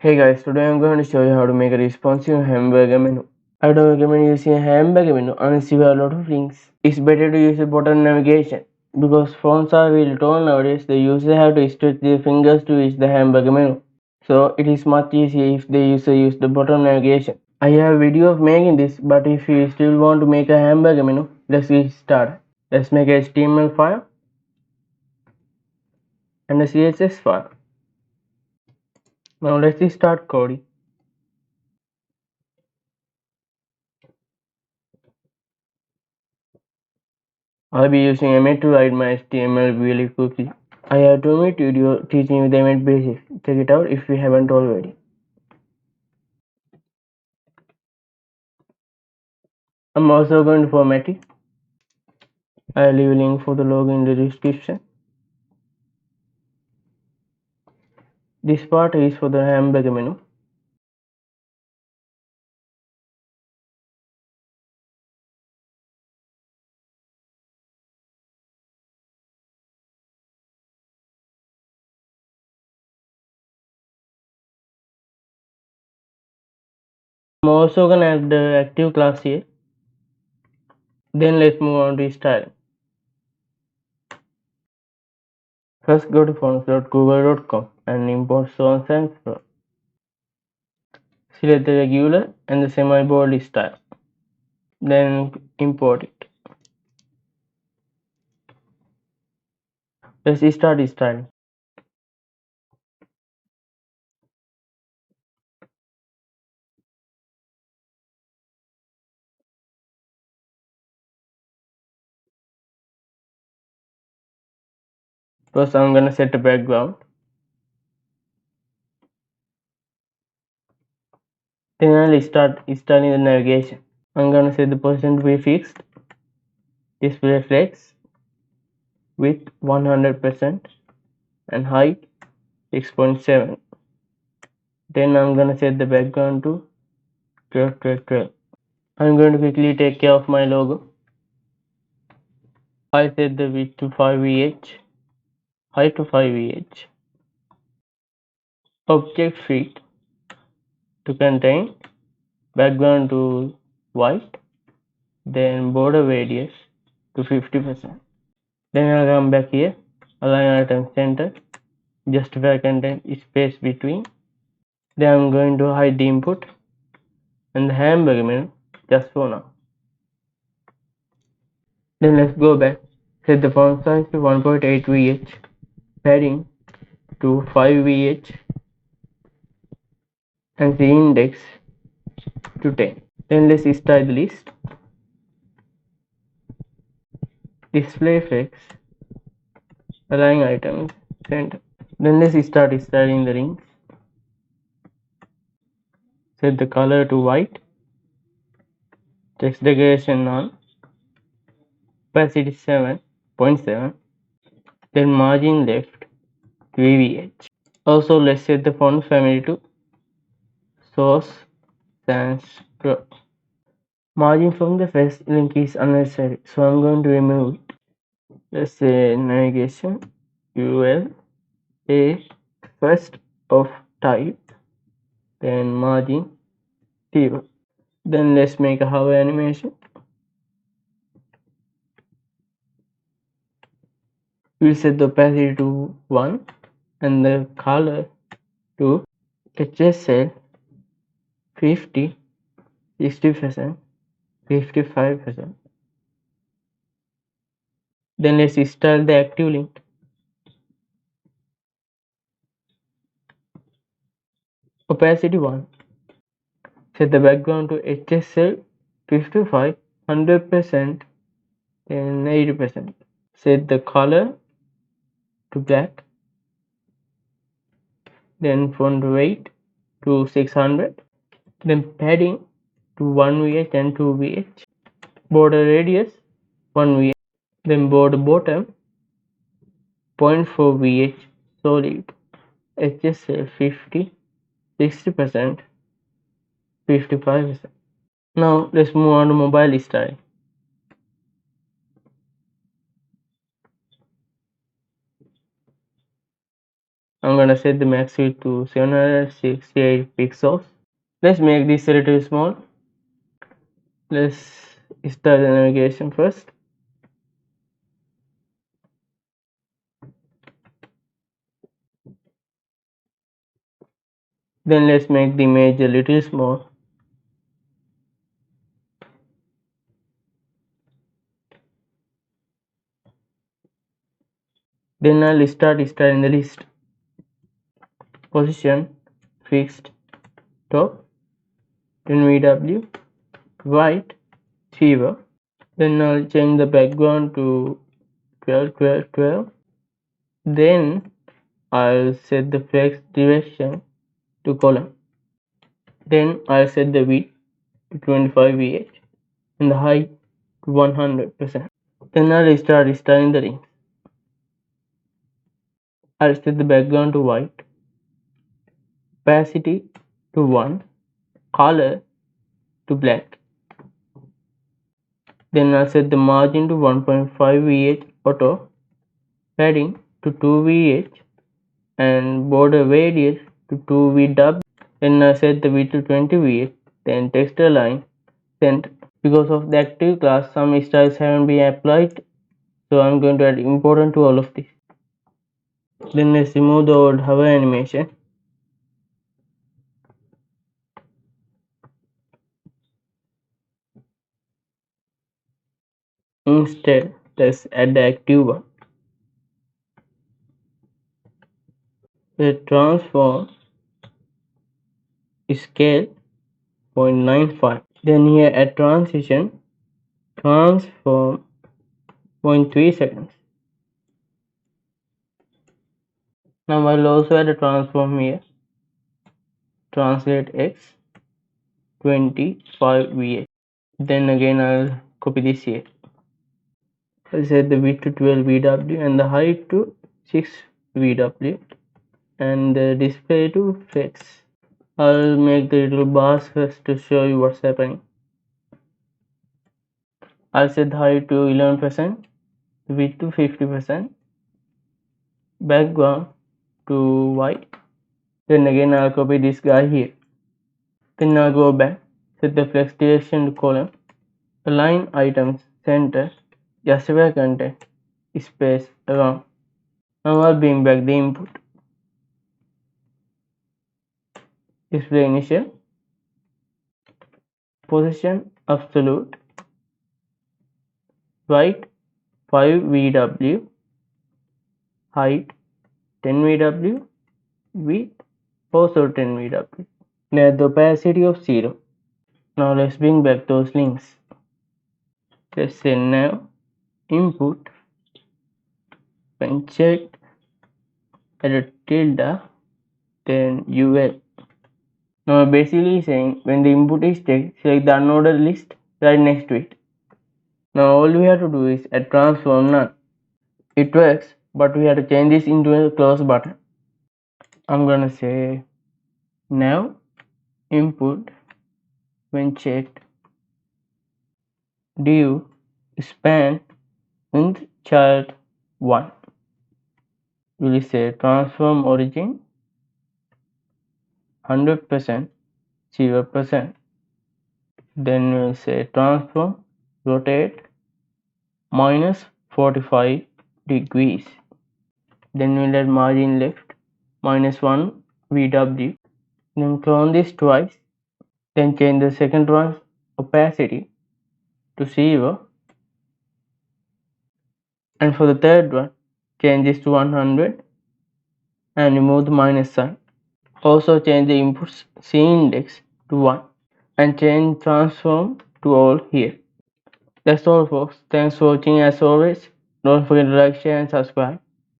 Hey guys, today I'm going to show you how to make a responsive hamburger menu. I don't recommend using a hamburger menu unless you have a lot of links. It's better to use a button navigation because phones are really tall nowadays. The user have to stretch their fingers to reach the hamburger menu. So it is much easier if the user use the button navigation. I have a video of making this, but if you still want to make a hamburger menu, let's get started. Let's make a HTML file and a CSS file. Now let's start coding. I'll be using Emmet to write my HTML really quickly. I have 2-minute video teaching you the Emmet basics. Check it out if you haven't already. I'm also going to format it. I'll leave a link for the logo in the description. This part is for the hamburger menu. I'm also gonna add the active class here. Then let's move on to style. First go to fonts.google.com and import Sans and Pro. Select the regular and the semi-bold style. Then import it. Let's start styling. First I'm gonna set a background. Then I'll start installing the navigation. I'm gonna set the position to be fixed, display flex, width 100% and height 6.7. Then I'm gonna set the background to 12. I'm going to quickly take care of my logo. I set the width to 5 VH, height to 5 VH. Object fit to contain background to white, then border radius to 50%. Then I'll come back here, align item center, justify content space between. Then I'm going to hide the input and the hamburger menu just for now. Then let's go back, set the font size to 1.8 VH, padding to 5 VH and the index to 10. Then let's style the list, display flex, align items center. Then let's start styling the rings. Set the color to white, text decoration on, opacity 7.7, then margin left 3VH. Also let's set the font family to Source Sans Pro. Margin from the first link is unnecessary, so I'm going to remove it. Let's say navigation UL a first of type, then margin 0. Then let's make a hover animation. We'll set the opacity to 1 and the color to HSL 50, 60%, 55%. Then let's style the active link. Opacity 1. Set the background to HSL 55, 100%, and 80%. Set the color to black. Then font weight to 600. Then padding to 1 VH and 2 VH. Border radius 1 VH. Then border bottom 0.4 VH solid. HSL 50, 60%, 55%. Now let's move on to mobile style. I'm gonna set the max width to 768 pixels. Let's make this a little small. Let's start the navigation first. Then let's make the image a little small. Then I'll start in the list. Position, fixed, top, then VW, white, fever. Then I'll change the background to 12, 12, 12. Then I'll set the flex direction to column. Then I'll set the width to 25 VH and the height to 100%. Then I'll start in the rings. I'll set the background to white, opacity to 1, color to black. Then I'll set the margin to 1.5 VH auto, padding to 2 VH and border radius to 2 VW. Then I set the width to 20 VH, then text align center. Because of the active class, some styles haven't been applied, so I'm going to add important to all of this. Then let's remove the old hover animation. Instead, let's add the active one. The transform scale 0.95. Then here at transition, transform 0.3 seconds. Now I'll also add a transform here. Translate x 25 VH. Then again I'll copy this here. I'll set the width to 12 VW and the height to 6 VW and the display to flex. I'll make the little bars first to show you what's happening. I'll set the height to 11%, width to 50%, background to white. Then again I'll copy this guy here. Then I'll go back, set the flex direction to column, align items center, justify content, space around. Now I'll bring back the input. Display initial, position absolute, right 5 VW, height 10 VW, width also 10 VW. Let the opacity of 0. Now let's bring back those links. Let's say now input when checked at a tilde then UL. Now basically saying when the input is checked, select the unordered list right next to it. Now all we have to do is add transform none. It works, but we have to change this into a close button. I'm gonna say now input when checked div span in child 1. We'll say transform origin 100%, 0%. Then we'll say transform rotate minus 45 degrees. Then we'll add margin left minus 1 VW. Then clone this twice. Then change the second one's opacity to 0. And for the third one, change this to 100 and remove the minus sign. Also change the input C index to 1 and change transform to all here. That's all folks. Thanks for watching as always. Don't forget to like, share and subscribe.